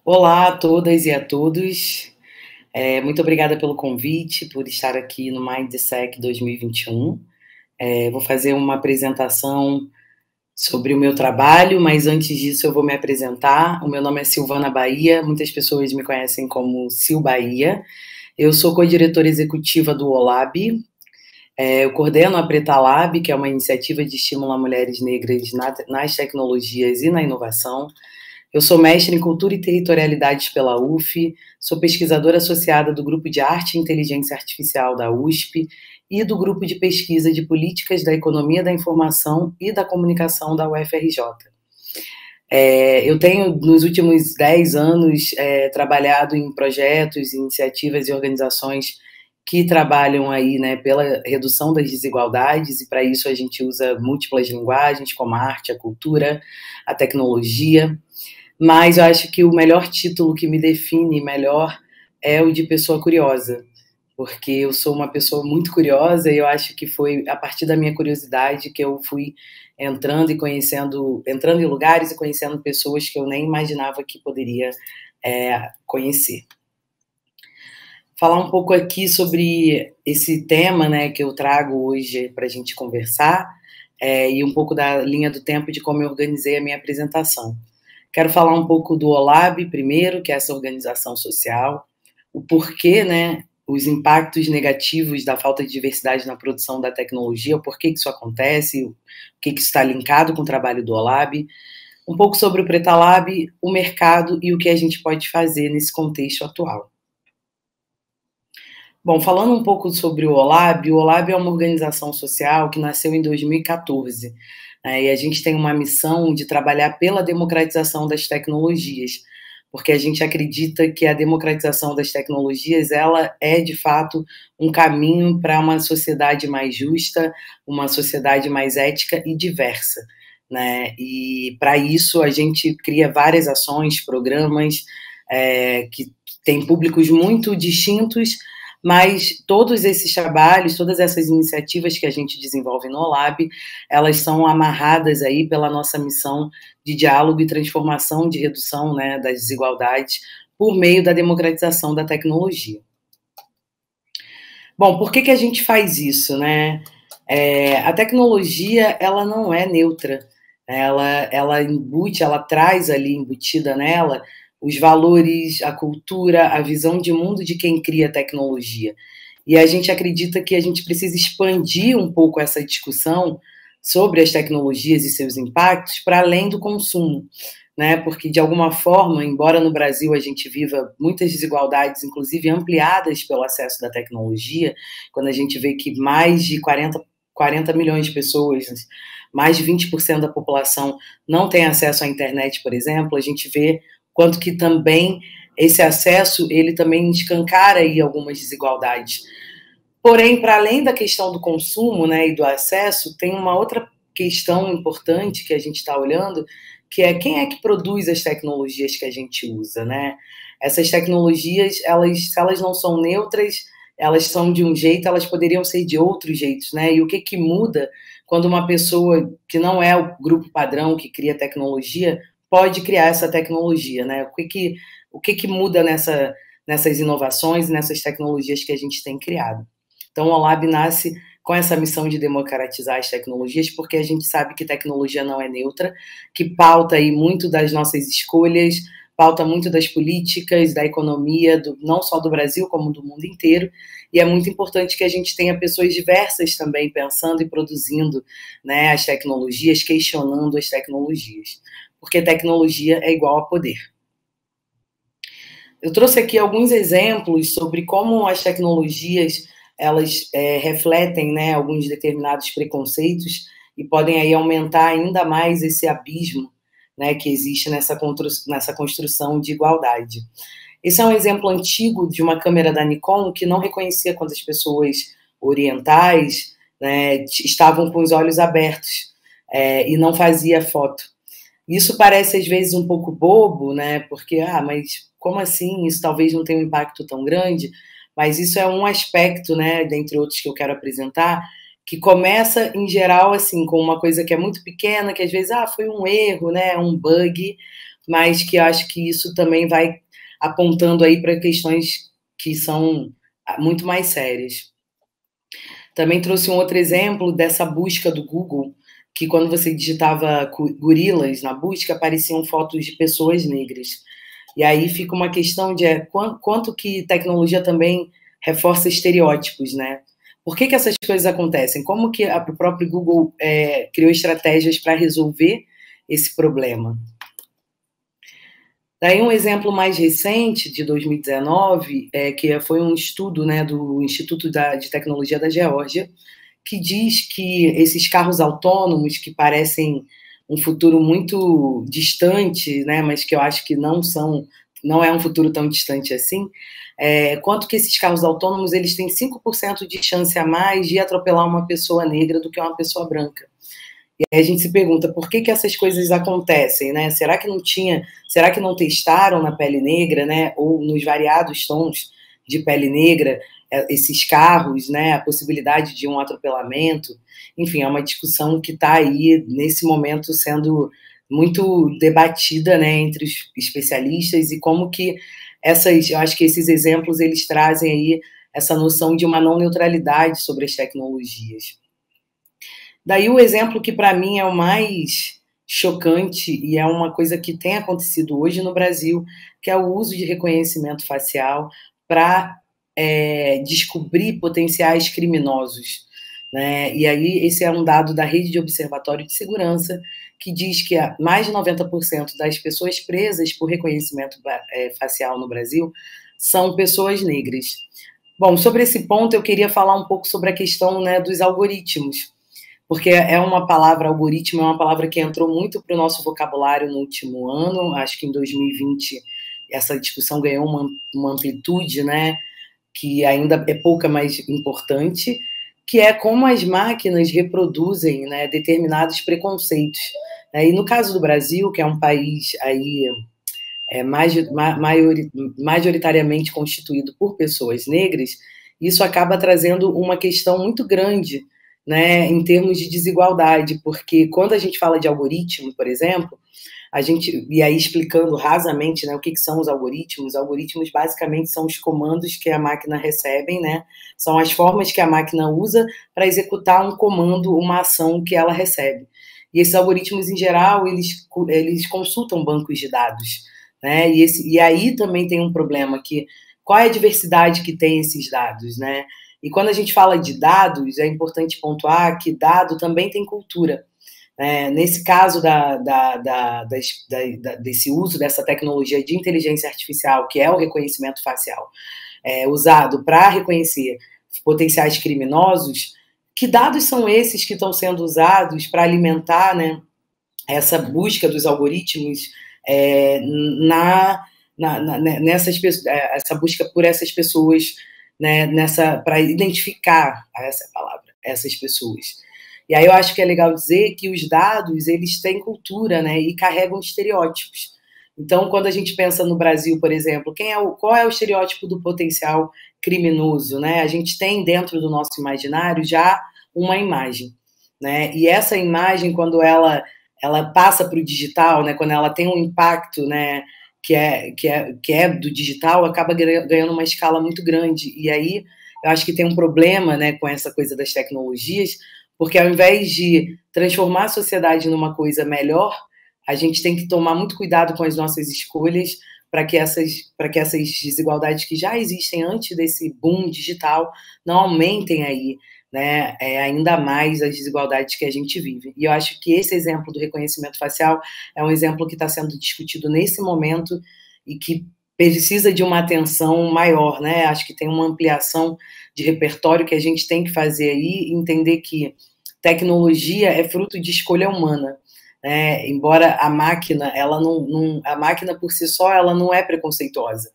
Olá a todas e a todos. Muito obrigada pelo convite, por estar aqui no MindSec 2021. Vou fazer uma apresentação sobre o meu trabalho, mas antes disso eu vou me apresentar. O meu nome é Silvana Bahia, muitas pessoas me conhecem como Sil Bahia. Eu sou co-diretora executiva do OLAB. Eu coordeno a Preta Lab, que é uma iniciativa de estímulo a mulheres negras nas tecnologias e na inovação. Eu sou mestre em Cultura e Territorialidades pela UF, sou pesquisadora associada do Grupo de Arte e Inteligência Artificial da USP e do Grupo de Pesquisa de Políticas da Economia da Informação e da Comunicação da UFRJ. Eu tenho, nos últimos 10 anos, trabalhado em projetos, iniciativas e organizações que trabalham aí, né, pela redução das desigualdades, e para isso a gente usa múltiplas linguagens, como a arte, a cultura, a tecnologia. Mas eu acho que o melhor título que me define melhor é o de pessoa curiosa, porque eu sou uma pessoa muito curiosa e eu acho que foi a partir da minha curiosidade que eu fui entrando e conhecendo, entrando em lugares e conhecendo pessoas que eu nem imaginava que poderia conhecer. Falar um pouco aqui sobre esse tema, né, que eu trago hoje para a gente conversar, e um pouco da linha do tempo de como eu organizei a minha apresentação. Quero falar um pouco do OLAB primeiro, que é essa organização social, o porquê, né, os impactos negativos da falta de diversidade na produção da tecnologia, o porquê que isso acontece, o que isso está linkado com o trabalho do OLAB, um pouco sobre o Preta Lab, o mercado e o que a gente pode fazer nesse contexto atual. Bom, falando um pouco sobre o OLAB é uma organização social que nasceu em 2014, e a gente tem uma missão de trabalhar pela democratização das tecnologias, porque a gente acredita que a democratização das tecnologias, ela é, de fato, um caminho para uma sociedade mais justa, uma sociedade mais ética e diversa, né? E, para isso, a gente cria várias ações, programas, que têm públicos muito distintos, mas todos esses trabalhos, todas essas iniciativas que a gente desenvolve no OLAB, elas são amarradas aí pela nossa missão de diálogo e transformação, de redução, né, das desigualdades por meio da democratização da tecnologia. Bom, por que a gente faz isso, né? A tecnologia, ela não é neutra, ela embute, ela traz ali embutida nela os valores, a cultura, a visão de mundo de quem cria tecnologia. E a gente acredita que a gente precisa expandir um pouco essa discussão sobre as tecnologias e seus impactos para além do consumo, né? Porque, de alguma forma, embora no Brasil a gente viva muitas desigualdades, inclusive ampliadas pelo acesso da tecnologia, quando a gente vê que mais de 40 milhões de pessoas, mais de 20% da população não tem acesso à internet, por exemplo, a gente vê quanto que também esse acesso, ele também escancara aí algumas desigualdades. Porém, para além da questão do consumo, né, e do acesso, tem uma outra questão importante que a gente está olhando, que é quem é que produz as tecnologias que a gente usa, né? Essas tecnologias, se elas não são neutras, elas são de um jeito, elas poderiam ser de outros jeitos, né? E o que muda quando uma pessoa que não é o grupo padrão que cria tecnologia pode criar essa tecnologia, né? O que muda nessas inovações, nessas tecnologias que a gente tem criado? Então, o OLAB nasce com essa missão de democratizar as tecnologias, porque a gente sabe que tecnologia não é neutra, que pauta aí muito das nossas escolhas, pauta muito das políticas, da economia, não só do Brasil, como do mundo inteiro, e é muito importante que a gente tenha pessoas diversas também pensando e produzindo, né, as tecnologias, questionando as tecnologias, porque tecnologia é igual a poder. Eu trouxe aqui alguns exemplos sobre como as tecnologias elas refletem, né, alguns determinados preconceitos e podem aí aumentar ainda mais esse abismo, né, que existe nessa construção de igualdade. Esse é um exemplo antigo de uma câmera da Nikon que não reconhecia quando as pessoas orientais, né, estavam com os olhos abertos e não fazia foto. Isso parece às vezes um pouco bobo, né, porque, mas como assim? Isso talvez não tenha um impacto tão grande, mas isso é um aspecto, né, dentre outros que eu quero apresentar, que começa, em geral, assim, com uma coisa que é muito pequena, que às vezes, foi um erro, né, um bug, mas que eu acho que isso também vai apontando aí para questões que são muito mais sérias. Também trouxe um outro exemplo dessa busca do Google, que quando você digitava gorilas na busca, apareciam fotos de pessoas negras. E aí fica uma questão de quanto que tecnologia também reforça estereótipos, né? Por que essas coisas acontecem? Como que o próprio Google criou estratégias para resolver esse problema? Daí um exemplo mais recente, de 2019, que foi um estudo, né, do Instituto de Tecnologia da Geórgia, que diz que esses carros autônomos, que parecem um futuro muito distante, né, mas que eu acho que não é um futuro tão distante assim, quanto que esses carros autônomos eles têm 5% de chance a mais de atropelar uma pessoa negra do que uma pessoa branca. E aí a gente se pergunta por que essas coisas acontecem, né? Será que não testaram na pele negra, né? Ou nos variados tons de pele negra, esses carros, né? A possibilidade de um atropelamento. Enfim, é uma discussão que está aí, nesse momento, sendo muito debatida, né? Entre os especialistas e como que eu acho que esses exemplos, eles trazem aí essa noção de uma não neutralidade sobre as tecnologias. Daí o exemplo que para mim é o mais chocante e é uma coisa que tem acontecido hoje no Brasil, que é o uso de reconhecimento facial para descobrir potenciais criminosos, né? E aí esse é um dado da Rede de Observatório de Segurança que diz que mais de 90% das pessoas presas por reconhecimento facial no Brasil são pessoas negras. Bom, sobre esse ponto eu queria falar um pouco sobre a questão, né, dos algoritmos, porque algoritmo é uma palavra que entrou muito para o nosso vocabulário no último ano, acho que em 2020 essa discussão ganhou uma amplitude, né, que ainda é pouca, mas importante, que é como as máquinas reproduzem, né, determinados preconceitos. E no caso do Brasil, que é um país aí majoritariamente constituído por pessoas negras, isso acaba trazendo uma questão muito grande, né, em termos de desigualdade, porque quando a gente fala de algoritmo, por exemplo, e aí explicando rasamente, né, o que são os algoritmos basicamente são os comandos que a máquina recebe, né, são as formas que a máquina usa para executar um comando, uma ação que ela recebe. E esses algoritmos, em geral, eles consultam bancos de dados, né, e aí também tem um problema, que qual é a diversidade que tem esses dados, né? E quando a gente fala de dados, é importante pontuar que dado também tem cultura. Nesse caso desse uso dessa tecnologia de inteligência artificial, que é o reconhecimento facial, usado para reconhecer potenciais criminosos, que dados são esses que estão sendo usados para alimentar, né, essa busca dos algoritmos essa busca por essas pessoas, né, para identificar essa palavra, essas pessoas. E aí eu acho que é legal dizer que os dados, eles têm cultura, né, e carregam estereótipos. Então, quando a gente pensa no Brasil, por exemplo, qual é o estereótipo do potencial criminoso, né? A gente tem dentro do nosso imaginário já uma imagem, né? E essa imagem, quando ela passa para o digital, né, quando ela tem um impacto, né, que é do digital, acaba ganhando uma escala muito grande. E aí eu acho que tem um problema, né, com essa coisa das tecnologias, porque ao invés de transformar a sociedade numa coisa melhor, a gente tem que tomar muito cuidado com as nossas escolhas para que essas desigualdades que já existem antes desse boom digital não aumentem aí, né, ainda mais as desigualdades que a gente vive. E eu acho que esse exemplo do reconhecimento facial é um exemplo que está sendo discutido nesse momento e que precisa de uma atenção maior, né? Acho que tem uma ampliação de repertório que a gente tem que fazer aí, entender que tecnologia é fruto de escolha humana, né? Embora a máquina, a máquina por si só, ela não é preconceituosa,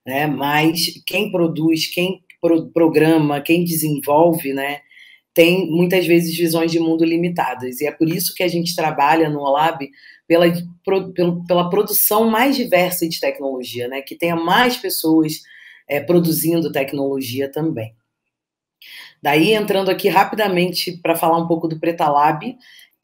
né? Mas quem produz, quem programa, quem desenvolve, né, tem muitas vezes visões de mundo limitadas. E é por isso que a gente trabalha no OLAB pela produção mais diversa de tecnologia, né, que tenha mais pessoas produzindo tecnologia também. Daí, entrando aqui rapidamente para falar um pouco do Preta Lab,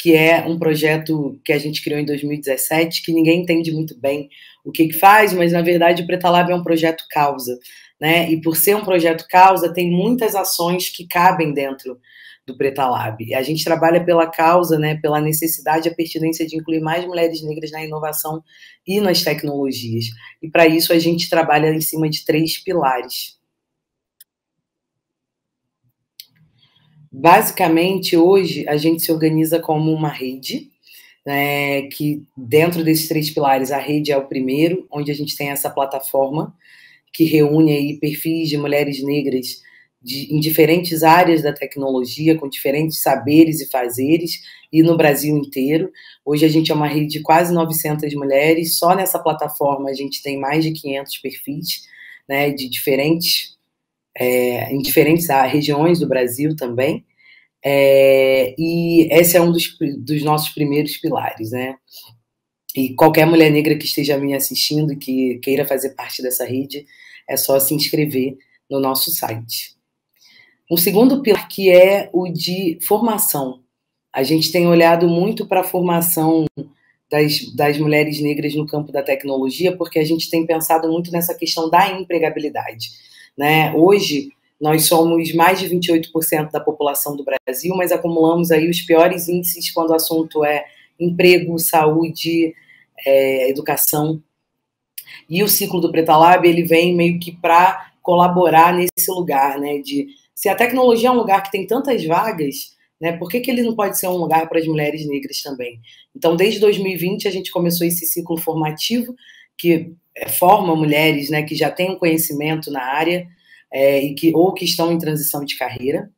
que é um projeto que a gente criou em 2017, que ninguém entende muito bem o que faz, mas, na verdade, o Preta Lab é um projeto causa, né? E por ser um projeto causa, tem muitas ações que cabem dentro do Preta Lab. E a gente trabalha pela causa, né, pela necessidade e a pertinência de incluir mais mulheres negras na inovação e nas tecnologias. E, para isso, a gente trabalha em cima de 3 pilares. Basicamente, hoje, a gente se organiza como uma rede, né, que dentro desses 3 pilares, a rede é o primeiro, onde a gente tem essa plataforma que reúne aí perfis de mulheres negras em diferentes áreas da tecnologia, com diferentes saberes e fazeres, e no Brasil inteiro. Hoje a gente é uma rede de quase 900 mulheres, só nessa plataforma a gente tem mais de 500 perfis, né, de diferentes, em diferentes regiões do Brasil também. E esse é um dos nossos primeiros pilares, né? E qualquer mulher negra que esteja me assistindo e que queira fazer parte dessa rede, é só se inscrever no nosso site. Um segundo pilar que é o de formação. A gente tem olhado muito para a formação das mulheres negras no campo da tecnologia, porque a gente tem pensado muito nessa questão da empregabilidade, né? Hoje, nós somos mais de 28% da população do Brasil, mas acumulamos aí os piores índices quando o assunto é emprego, saúde, educação. E o ciclo do Preta Lab, ele vem meio que para colaborar nesse lugar, né? De se a tecnologia é um lugar que tem tantas vagas, né? Por que ele não pode ser um lugar para as mulheres negras também? Então, desde 2020, a gente começou esse ciclo formativo que forma mulheres, né, que já têm um conhecimento na área ou que estão em transição de carreira.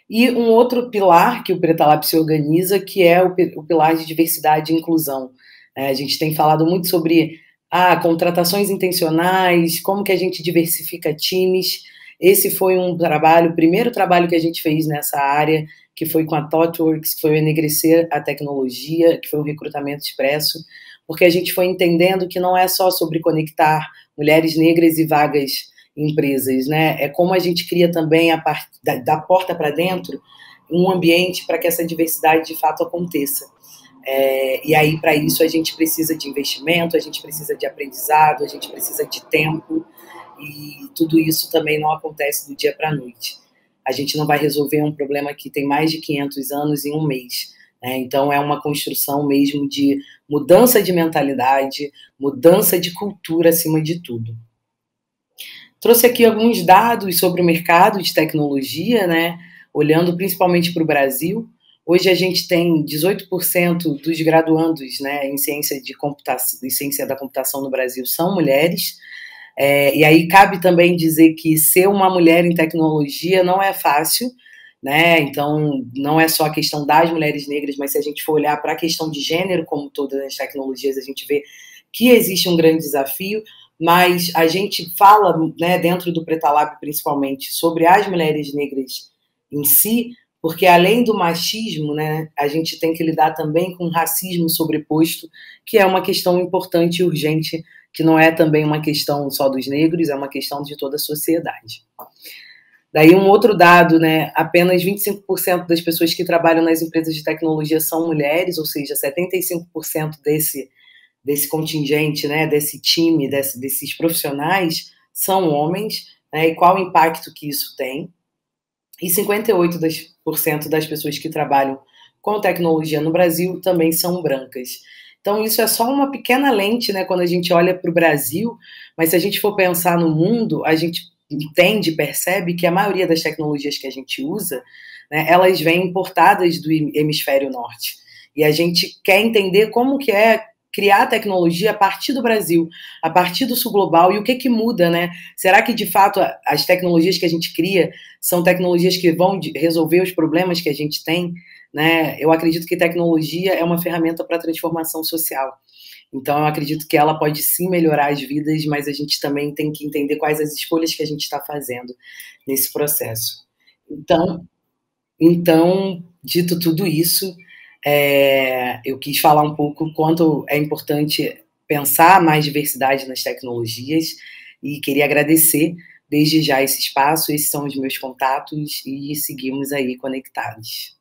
E um outro pilar que o Preta Lab se organiza, que é o pilar de diversidade e inclusão. A gente tem falado muito sobre contratações intencionais, como que a gente diversifica times. Esse foi um trabalho, o primeiro trabalho que a gente fez nessa área, que foi com a ThoughtWorks, que foi o Enegrecer a Tecnologia, que foi um recrutamento expresso, porque a gente foi entendendo que não é só sobre conectar mulheres negras e vagas em empresas, né? É como a gente cria também, da porta para dentro, um ambiente para que essa diversidade de fato aconteça. E aí, para isso, a gente precisa de investimento, a gente precisa de aprendizado, a gente precisa de tempo, e tudo isso também não acontece do dia para a noite. A gente não vai resolver um problema que tem mais de 500 anos em um mês, né? Então, é uma construção mesmo de mudança de mentalidade, mudança de cultura acima de tudo. Trouxe aqui alguns dados sobre o mercado de tecnologia, né? Olhando principalmente para o Brasil. Hoje a gente tem 18% dos graduandos, né, em ciência da computação no Brasil são mulheres. E aí cabe também dizer que ser uma mulher em tecnologia não é fácil, né? Então não é só a questão das mulheres negras, mas se a gente for olhar para a questão de gênero, como todas as tecnologias, a gente vê que existe um grande desafio. Mas a gente fala, né, dentro do Preta Lab principalmente, sobre as mulheres negras em si, porque além do machismo, né, a gente tem que lidar também com o racismo sobreposto, que é uma questão importante e urgente, que não é também uma questão só dos negros, é uma questão de toda a sociedade. Daí um outro dado, né, apenas 25% das pessoas que trabalham nas empresas de tecnologia são mulheres, ou seja, 75% desse contingente, né, desse time, desses profissionais, são homens, né, e qual o impacto que isso tem. E 58% das pessoas que trabalham com tecnologia no Brasil também são brancas. Então, isso é só uma pequena lente, né, quando a gente olha para o Brasil, mas se a gente for pensar no mundo, a gente entende, percebe que a maioria das tecnologias que a gente usa, né, elas vêm importadas do hemisfério norte. E a gente quer entender como que é criar tecnologia a partir do Brasil, a partir do sul global, e o que muda, né? Será que, de fato, as tecnologias que a gente cria são tecnologias que vão resolver os problemas que a gente tem, né? Eu acredito que tecnologia é uma ferramenta para a transformação social. Então, eu acredito que ela pode sim melhorar as vidas, mas a gente também tem que entender quais as escolhas que a gente está fazendo nesse processo. Então, dito tudo isso, eu quis falar um pouco o quanto é importante pensar mais diversidade nas tecnologias e queria agradecer desde já esse espaço. Esses são os meus contatos e seguimos aí conectados.